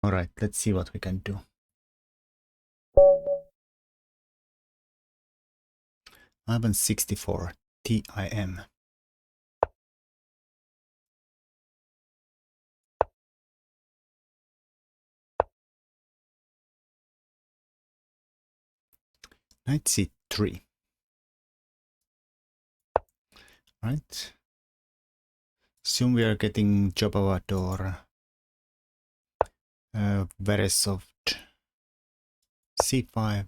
Alright, let's see what we can do. Ivan 64 TIM. Knight C3. Right. Assume we are getting Jobava or very soft C5.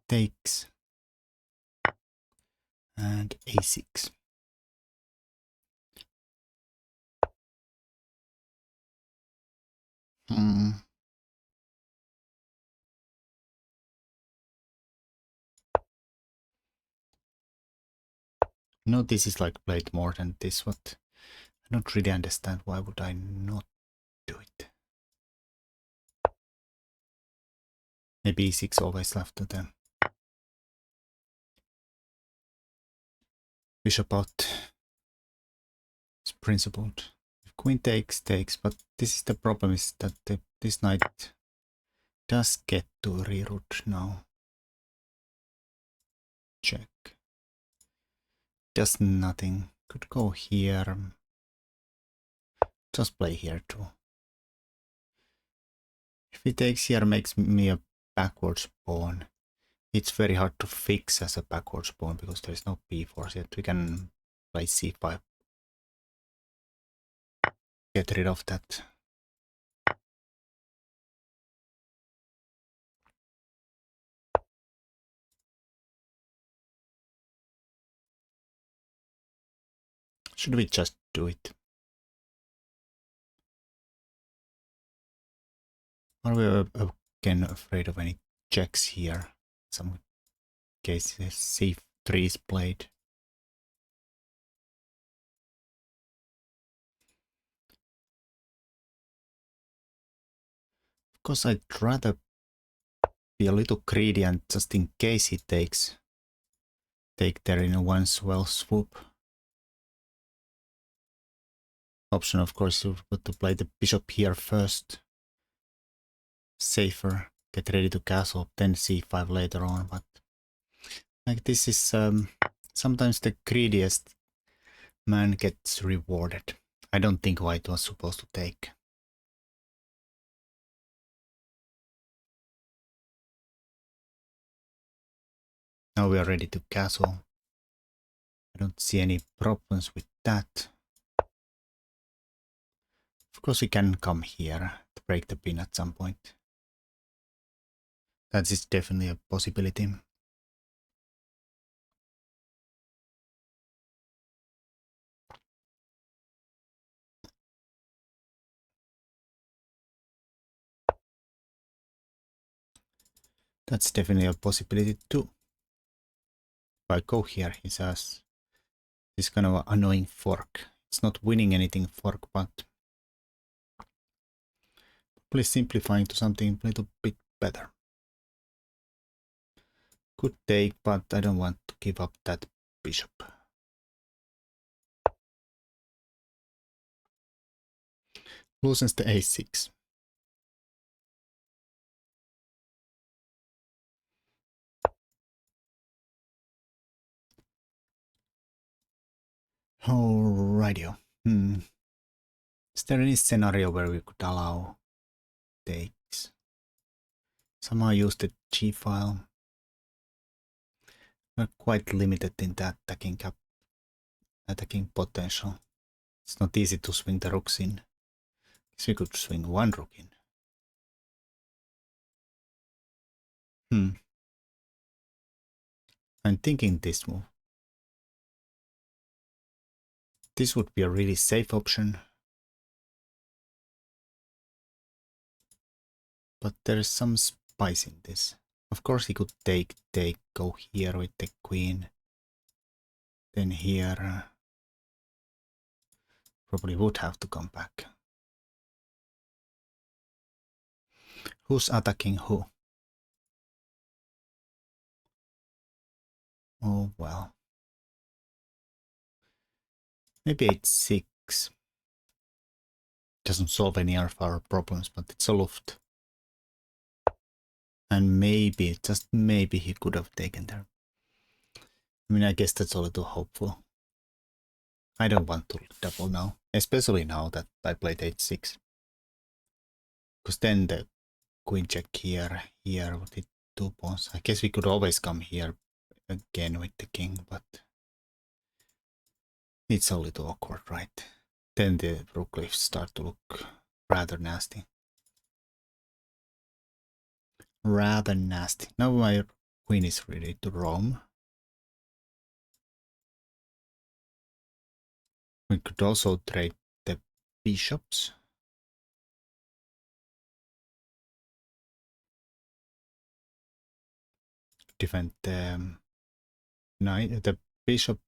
Takes. And A6. No, this is like played more than this. What? I don't really understand. Why would I not do it? Maybe E6 always left to them. Bishop out. It's principled. If queen takes, but this is the problem, is that this knight does get to reroute now. Check. Does nothing. Could go here. Just play here too. If he takes here, makes me a backwards pawn. It's very hard to fix as a backwards pawn because there is no b4 yet. We can play c5. Get rid of that. Should we just do it? Are we again afraid of any checks here? Some cases c3 is played. Of course, I'd rather be a little greedy and just in case he takes, take there in a one swell swoop. Option, of course, you've got to play the bishop here first. Safer. Get ready to castle, then c5 later on, but like this is sometimes the greediest man gets rewarded. I don't think white was supposed to take. Now we are ready to castle. I don't see any problems with that. Of course we can come here to break the pin at some point. That is definitely a possibility. That's definitely a possibility too. If I go here, he says this kind of annoying fork. It's not winning anything fork, but probably simplifying to something a little bit better. Could take, but I don't want to give up that bishop. Loosens the a6. Alrighty. Is there any scenario where we could allow takes? Somehow use the g file. We're quite limited in the attacking potential. It's not easy to swing the rooks in. So we could swing one rook in. I'm thinking this move. This would be a really safe option. But there is some spice in this. Of course he could take, go here with the queen. Then here. Probably would have to come back. Who's attacking who? Oh well. Maybe h6. Doesn't solve any of our problems, but it's a loft. And maybe, just maybe he could have taken there. I mean, I guess that's a little hopeful. I don't want to double now, especially now that I played h6. Because then the queen check here with the 2 pawns. I guess we could always come here again with the king, but it's a little awkward, right? Then the rook leaves start to look rather nasty. Rather nasty. Now my queen is ready to roam. We could also trade the bishops. Defend the knight, the bishop.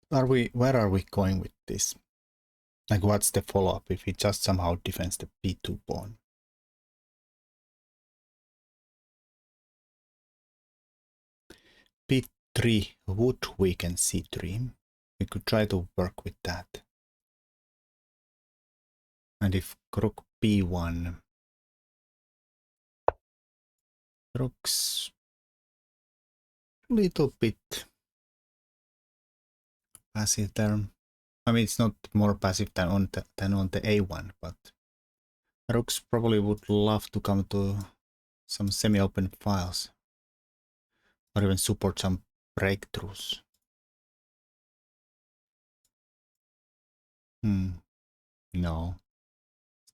Where are we going with this? Like, what's the follow-up if he just somehow defends the b2 pawn? b3 would weaken c3. We could try to work with that. And if rook b1, rook's a little bit passive there. I mean, it's not more passive than on the a1, but rooks probably would love to come to some semi-open files or even support some breakthroughs. No.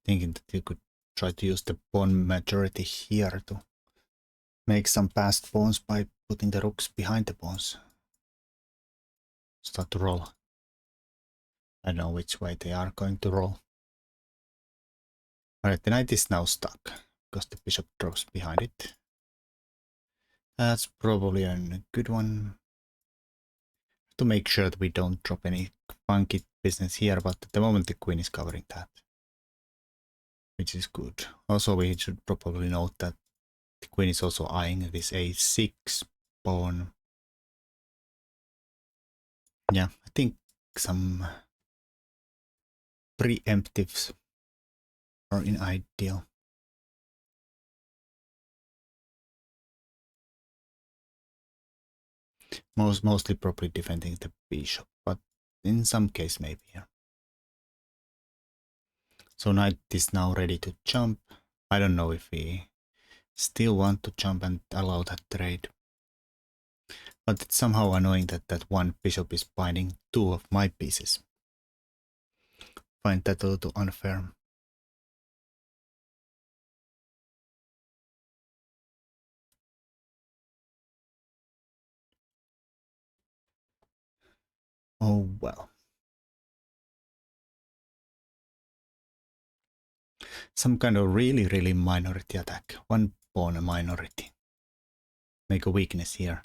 Thinking that you could try to use the pawn majority here to make some passed pawns by putting the rooks behind the pawns. Start to roll. I don't know which way they are going to roll. Alright, the knight is now stuck because the bishop drops behind it. That's probably a good one. To make sure that we don't drop any funky business here, but at the moment the queen is covering that, which is good. Also, we should probably note that the queen is also eyeing this a6 pawn. Yeah, I think some preemptives are in ideal. Mostly probably defending the bishop, but in some case maybe. Yeah. So knight is now ready to jump. I don't know if we still want to jump and allow that trade. But it's somehow annoying that that one bishop is binding 2 of my pieces. Find that a little unfair. Oh well. Some kind of really minority attack. One pawn minority. Make a weakness here.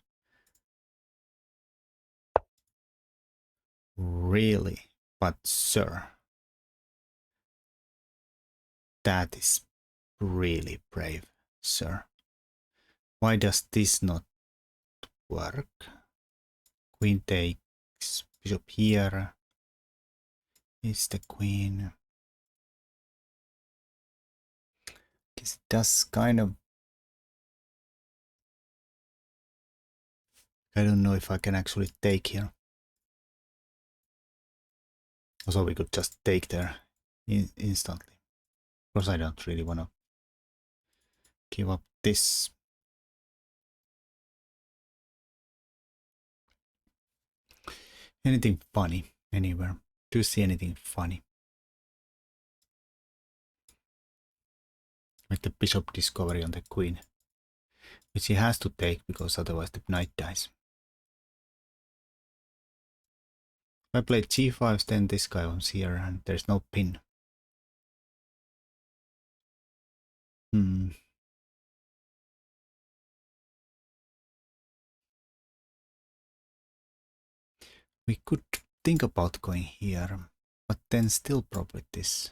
Really? But sir, that is really brave, sir. Why does this not work? Queen takes, bishop here. Is the queen. Guess it does kind of. I don't know if I can actually take here. Also, we could just take there instantly. Of course, I don't really want to give up this. Anything funny anywhere? Do you see anything funny? Like the bishop discovery on the queen, which he has to take because otherwise the knight dies. If I play g5, then this guy owns here and there's no pin. We could think about going here, but then still probably this.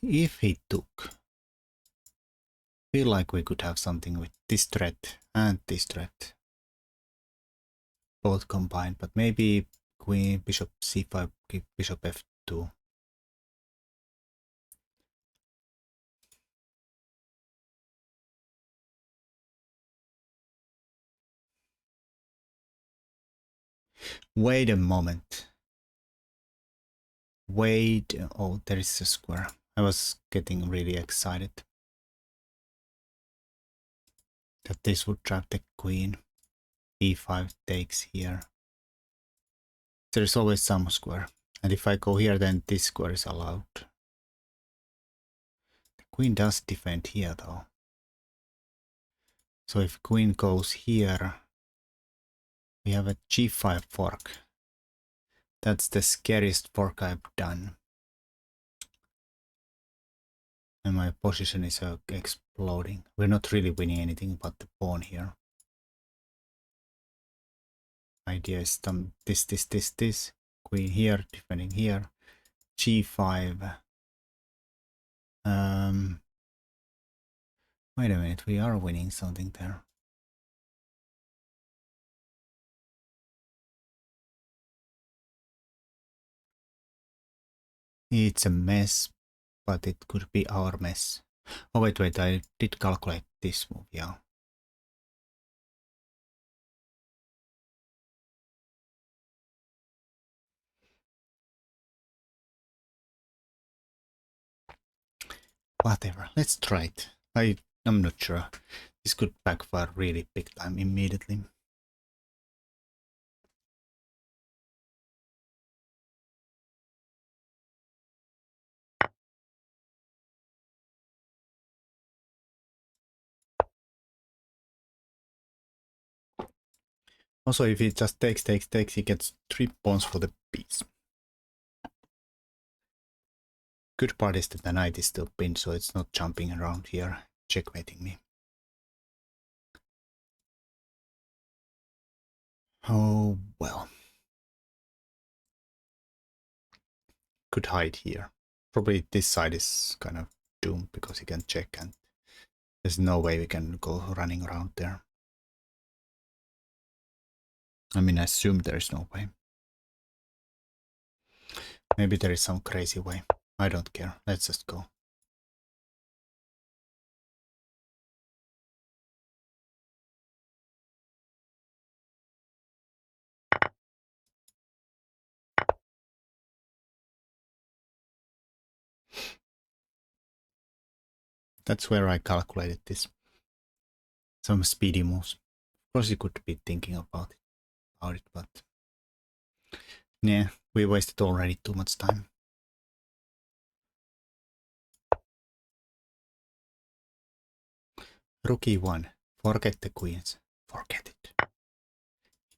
If he took, feel like we could have something with this threat and this threat both combined, but maybe queen, bishop c5, bishop f2. Wait a moment. Wait, oh, there is a square. I was getting really excited that this would trap the queen. e5 takes here. There is always some square. And if I go here, then this square is allowed. The queen does defend here though. So if queen goes here, we have a g5 fork. That's the scariest fork I've done. And my position is exploding. We're not really winning anything but the pawn here. Idea is this. Queen here, defending here. g5. Wait a minute, we are winning something there. It's a mess, but it could be our mess. Oh wait, I did calculate this move, yeah. Whatever, let's try it. I'm not sure. This could backfire really big time immediately. Also, if he just takes, he gets 3 pawns for the piece. Good part is that the knight is still pinned, so it's not jumping around here, checkmating me. Oh, well. Could hide here. Probably this side is kind of doomed because he can check and there's no way we can go running around there. I mean, I assume there is no way. Maybe there is some crazy way. I don't care. Let's just go. That's where I calculated this. Some speedy moves. Of course, you could be thinking about it, but yeah, we wasted already too much time. Rook e1. Forget the queens. Forget it. It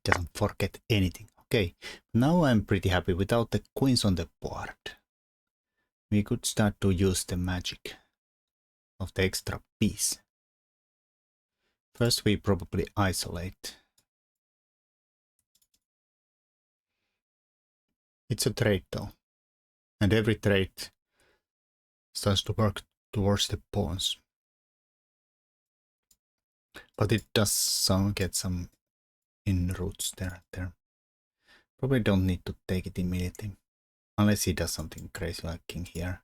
doesn't forget anything. Okay, now I'm pretty happy without the queens on the board. We could start to use the magic of the extra piece. First we probably isolate. It's a trade though. And every trade starts to work towards the pawns. But it does get some inroads there. Probably don't need to take it immediately. Unless he does something crazy like king here.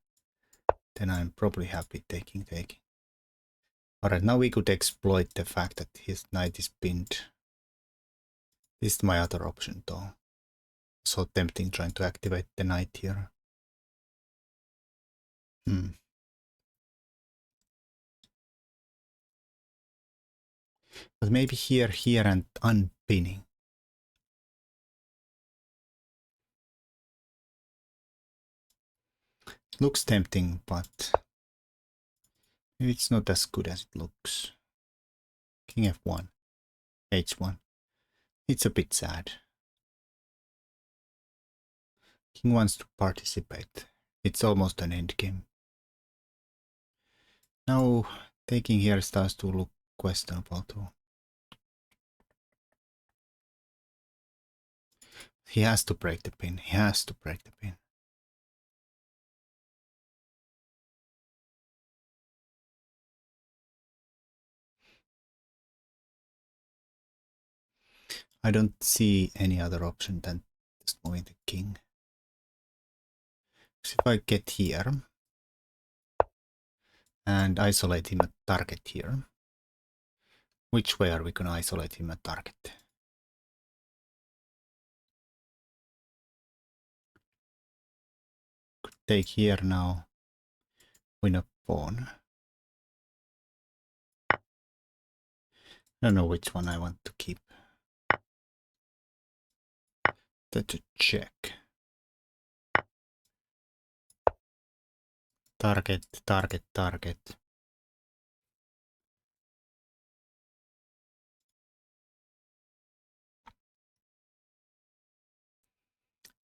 Then I'm probably happy taking. Alright, now we could exploit the fact that his knight is pinned. This is my other option though. So tempting trying to activate the knight here. But maybe here and unpinning. Looks tempting, but maybe it's not as good as it looks. King f1, h1. It's a bit sad. King wants to participate. It's almost an endgame. Now taking here starts to look questionable too. He has to break the pin. He has to break the pin. I don't see any other option than just moving the king. So if I get here and isolate him at target here, which way are we going to isolate him at target? Could take here now, win a pawn. I don't know which one I want to keep. That's a check. Target, target, target.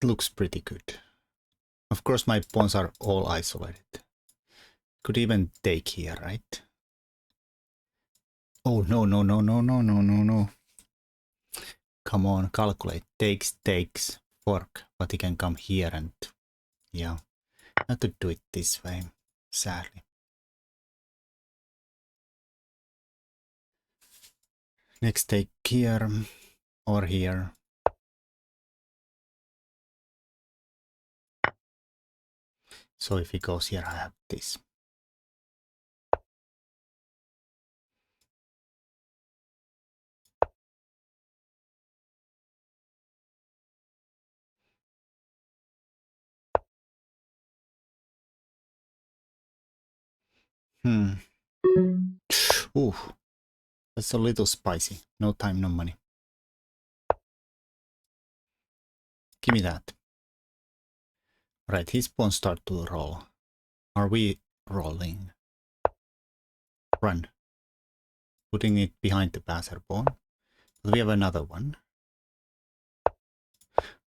It looks pretty good. Of course, my pawns are all isolated. Could even take here, right? Oh, no, no, no, no, no, no, no, no. Come on, calculate. Takes, takes, fork. But he can come here and... yeah. I have to do it this way, sadly. Next take here, or here. So if he goes here, I have this. Ooh, that's a little spicy. No time, no money. Give me that. Right, his pawns start to roll. Are we rolling? Run. Putting it behind the passer pawn. But we have another one.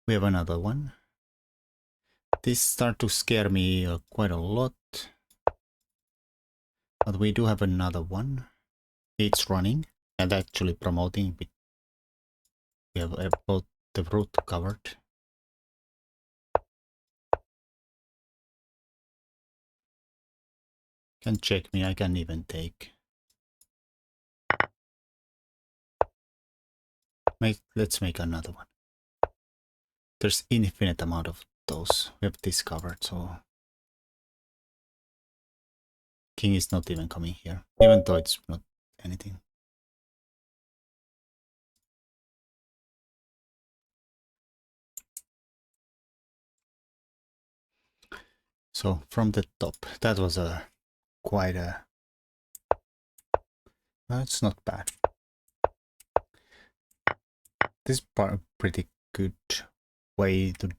We have another one. This starts to scare me quite a lot. But we do have another one. It's running and actually promoting. We have both the root covered. Can check me, I can even take. Let's make another one. There's infinite amount of those. We have this covered, so king is not even coming here, even though it's not anything. So from the top, that was quite a... it's not bad. This is a pretty good way to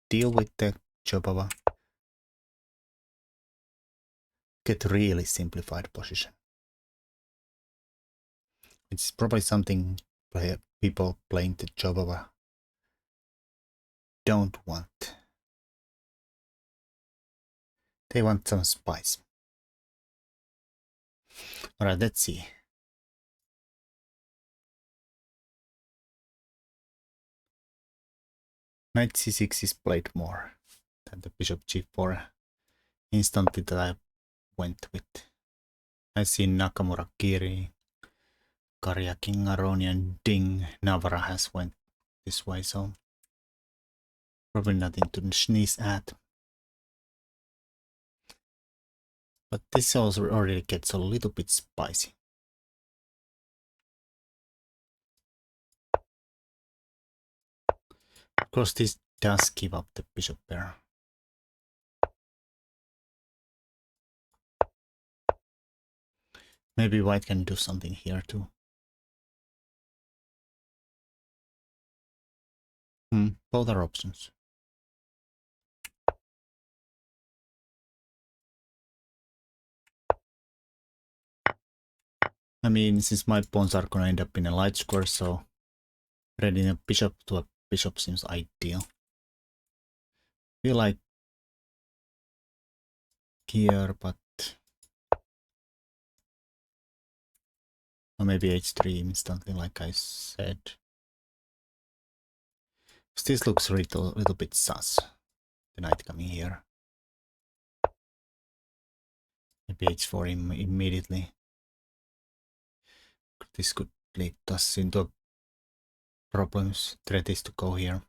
deal with the Jobava. Get really simplified position. It's probably something people playing the Jobava don't want. They want some spice. Alright, let's see. Knight c6 is played more than the bishop g4 instantly that I went with. I see Nakamura Kiri, Karya King Aroni and Ding Navara has went this way, so probably nothing to sneeze at. But this also already gets a little bit spicy. Of course, this does give up the bishop pair. Maybe white can do something here too. Both are options. I mean, since my pawns are gonna end up in a light square, so reading a bishop to a bishop seems ideal. Feel like here, but or maybe h3 instantly, like I said. This looks a little bit sus. The knight coming here. Maybe h4 immediately. This could lead us into a problems. Threat is to go here,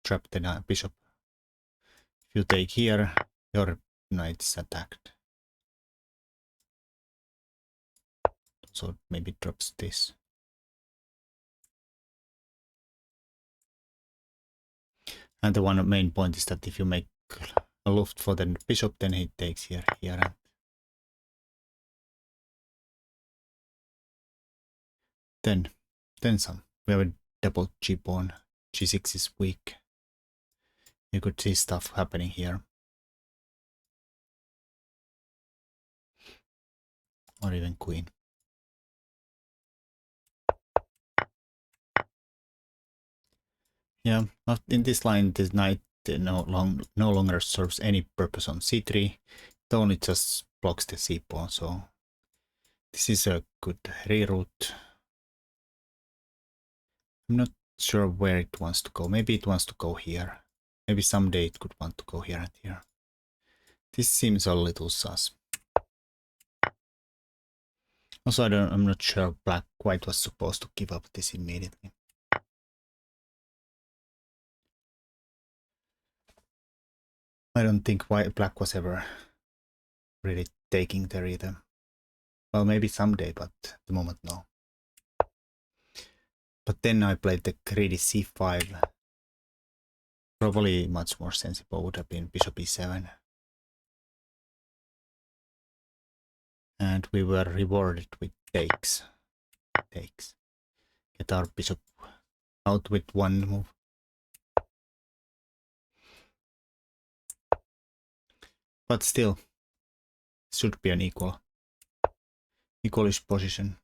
trap the bishop. If you take here, your knight is attacked. So maybe drops this. And the one main point is that if you make a loft for the bishop, then he takes here, and then some. We have a double g pawn. G6 is weak. You could see stuff happening here. Or even queen. Yeah, in this line, this knight no longer serves any purpose on c3. It only just blocks the c pawn, so this is a good reroute. I'm not sure where it wants to go. Maybe it wants to go here. Maybe someday it could want to go here and here. This seems a little sus. Also, I'm not sure white was supposed to give up this immediately. I don't think black was ever really taking there either. Well, maybe someday, but at the moment, no. But then I played the greedy c5. Probably much more sensible would have been bishop e7. And we were rewarded with takes. Get our bishop out with one move. But still, should be an equalish position.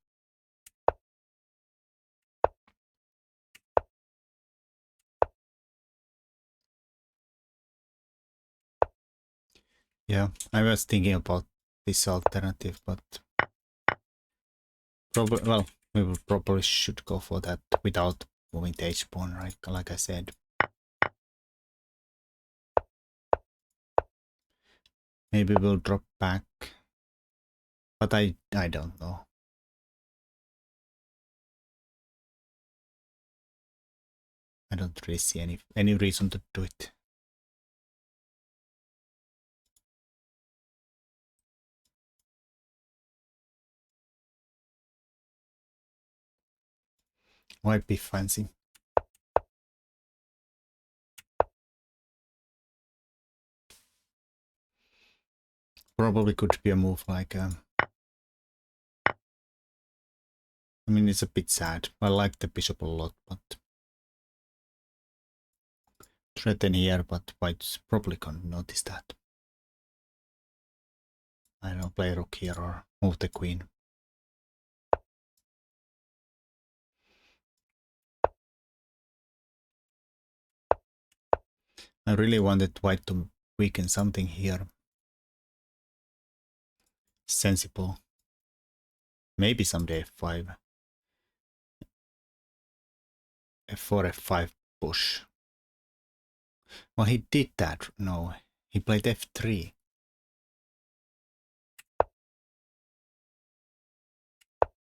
Yeah, I was thinking about this alternative, but probably, well, we will probably should go for that without moving the h pawn, right? Like I said. Maybe we'll drop back, but I don't know. I don't really see any reason to do it. Might be fancy. Probably could be a move like I mean, it's a bit sad. I like the bishop a lot, but threaten here, but white's probably gonna notice that. I don't know, play rook here or move the queen. I really wanted white to weaken something here. Sensible. Maybe someday f5. f4, f5 push. Well, he did that. No, he played f3.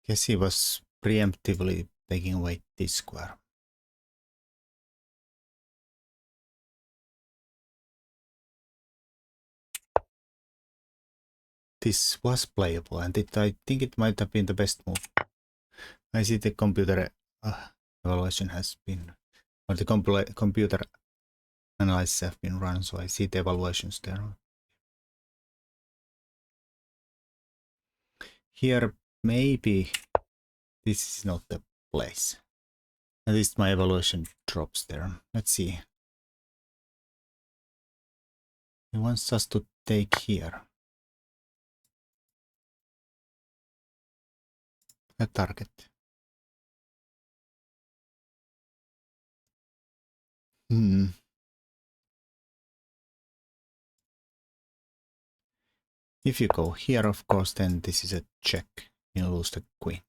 Guess he was preemptively taking away this square. This was playable, and I think it might have been the best move. I see the computer evaluation has been, or the computer analysis have been run, so I see the evaluations there. Here, maybe this is not the place. At least my evaluation drops there. Let's see. He wants us to take here. A target. If you go here, of course, then this is a check. You lose the queen.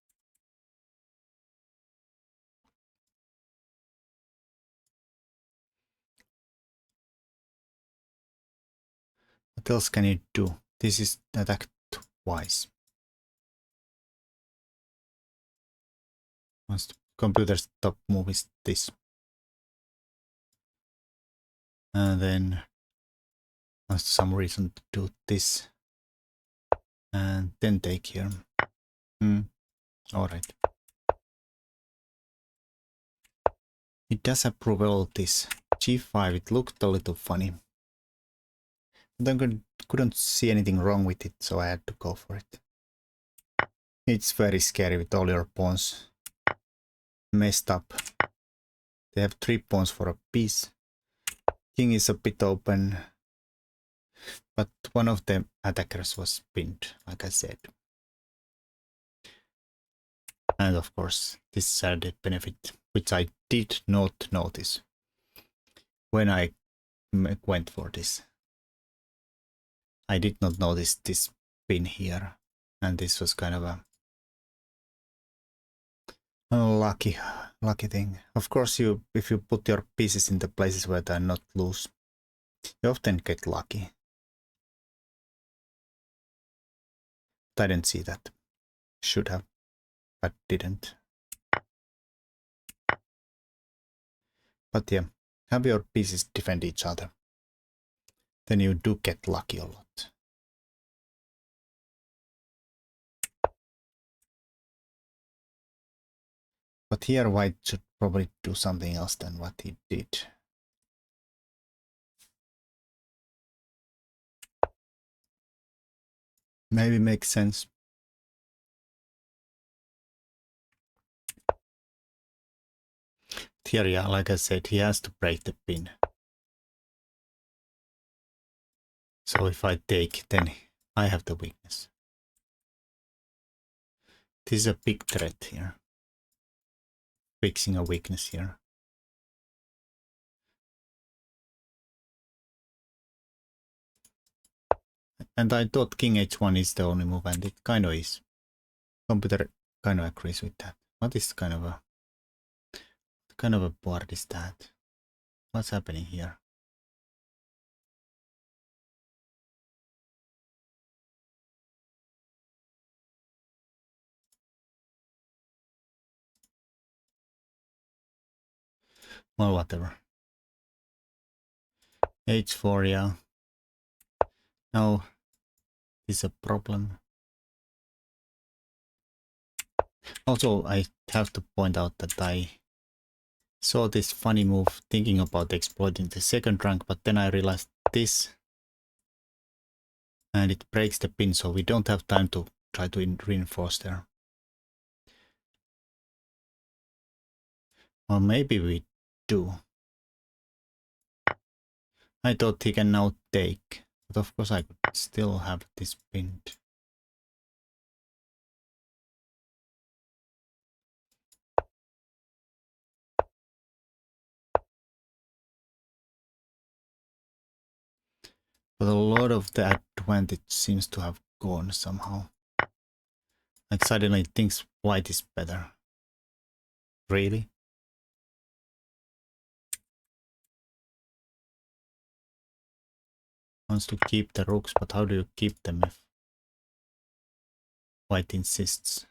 What else can you do? This is attacked twice. Wants to computer's top move is this. And then there's some reason to do this. And then take here. Alright. It does approve all this. G5, it looked a little funny. But I couldn't see anything wrong with it, so I had to go for it. It's very scary with all your pawns messed up. They have 3 pawns for a piece. King is a bit open, but one of the attackers was pinned, like I said. And of course, this added benefit, which I did not notice when I went for this. I did not notice this pin here, and this was kind of a lucky thing. Of course, if you put your pieces in the places where they're not loose, you often get lucky. But I didn't see that. Should have, but didn't. But yeah, have your pieces defend each other. Then you do get lucky a lot. But here white should probably do something else than what he did. Maybe makes sense. Here, yeah, like I said, he has to break the pin. So if I take, then I have the weakness. This is a big threat here. Fixing a weakness here. And I thought King H1 is the only move, and it kind of is. Computer kind of agrees with that. What is kind of a board is that? What's happening here? Well, whatever. H4, yeah. Now, this is a problem. Also, I have to point out that I saw this funny move thinking about exploiting the second rank, but then I realized this. And it breaks the pin, so we don't have time to try to reinforce there. Or maybe we do. I thought he can now take, but of course I could still have this pinned. But a lot of the advantage seems to have gone somehow. Like suddenly it thinks white is better. Really? Wants to keep the rooks, but how do you keep them if white insists?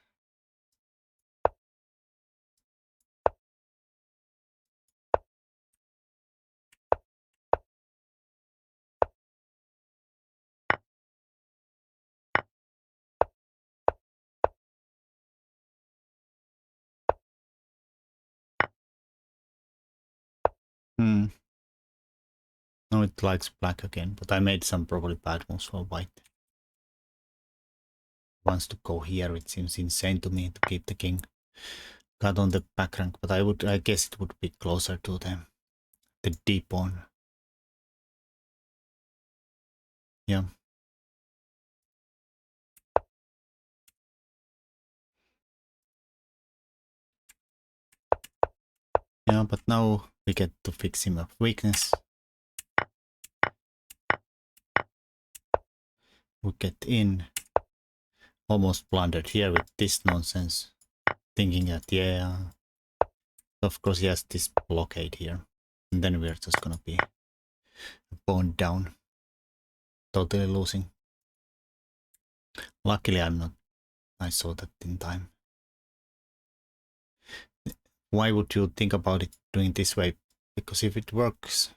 Now it likes black again, but I made some probably bad moves for white. Wants to go here, it seems insane to me to keep the king. Got on the back rank, but I guess it would be closer to the D pawn. Yeah. Yeah, but now we get to fix him a weakness. We get in. Almost blundered here with this nonsense. Thinking that, yeah, of course he has this blockade here. And then we're just gonna be pawn down. Totally losing. Luckily I'm not. I saw that in time. why would you think about it doing this way? Because if it works,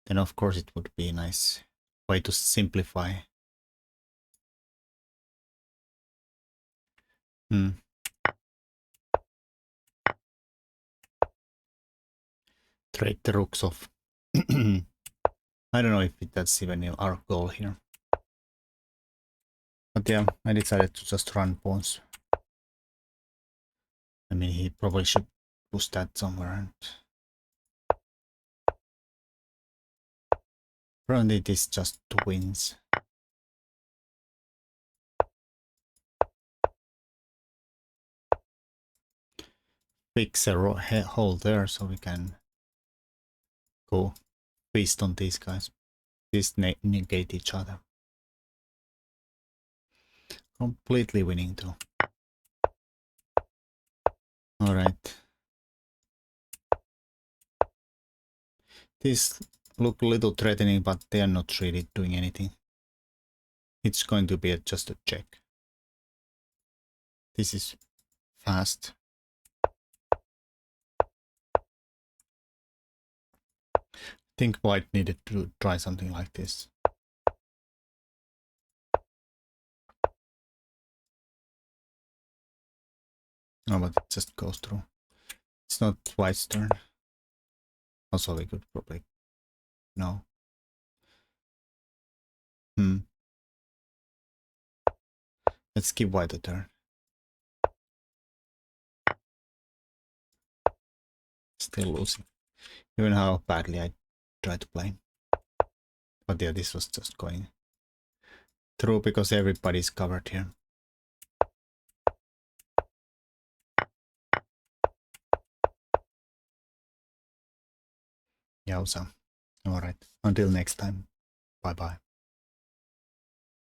then of course it would be a nice way to simplify. Trade the rooks off. I don't know if that's even our goal here. But yeah, I decided to just run pawns. I mean, he probably should push that somewhere. And probably this just wins. Fix a hole there so we can go feast on these guys. These negate each other. Completely winning too. Alright. These look a little threatening, but they are not really doing anything. It's going to be just a check. This is fast. I think white needed to try something like this. Oh, but it just goes through. It's not white's turn. Also, we could probably... No. Let's give white a turn. Still losing. Even how badly I tried to play. But yeah, this was just going through because everybody's covered here. Yowza. Alright. Until next time. Bye bye.